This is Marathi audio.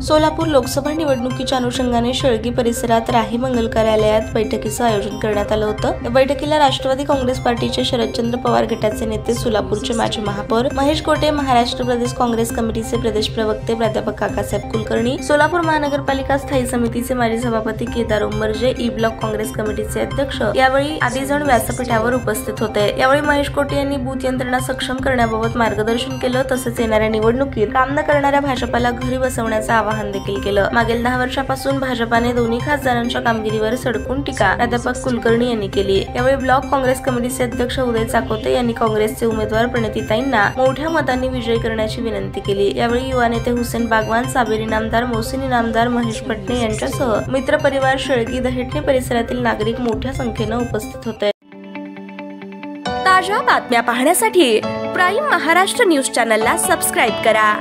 सोलापूर लोकसभा निवडणुकीच्या अनुषंगाने शेळगी परिसरात राही मंगल कार्यालयात बैठकीचं आयोजन करण्यात आलं होतं। या बैठकीला राष्ट्रवादी काँग्रेस पार्टीचे शरदचंद्र पवार गटाचे नेते, सोलापूरचे माजी महापौर महेश कोटे, महाराष्ट्र प्रदेश काँग्रेस कमिटीचे प्रदेश प्रवक्ते प्राध्यापक काकासाहेब कुलकर्णी, सोलापूर महानगरपालिका स्थायी समितीचे माजी सभापती केदार उमरजे, ई ब्लॉक काँग्रेस कमिटीचे अध्यक्ष यावेळी आदी जण व्यासपीठावर उपस्थित होते। यावेळी महेश कोटे यांनी बूथ यंत्रणा सक्षम करण्याबाबत मार्गदर्शन केलं। तसेच येणाऱ्या निवडणुकीत काम न करणाऱ्या भाजपाला घरी बसवण्याचं आवाहन देखील केलं। मागील 10 वर्षापासून भाजपाने दोन्ही खासदारांच्या कामगिरीवर सडकून टीका प्राध्यापक कुलकर्णी यांनी केली। यावेळी ब्लॉक काँग्रेस कमिटीचे अध्यक्ष उदय चाकोते यांनी काँग्रेसचे उमेदवार प्रणितीताईंना मोठ्या मतांनी विजयी करण्याची विनंती केली। यावेळी युवा नेते हुसेन बागवान, साबेर इनामदार, मोहसिन इनामदार, महेश पटणे यांच्यासह मित्र परिवार, शेळगी, दहेटणे परिसरातील नागरिक मोठ्या संख्येने उपस्थित होते। ताज्या बातम्या पाहण्यासाठी प्राईम महाराष्ट्र न्यूज चॅनलला सबस्क्राईब करा।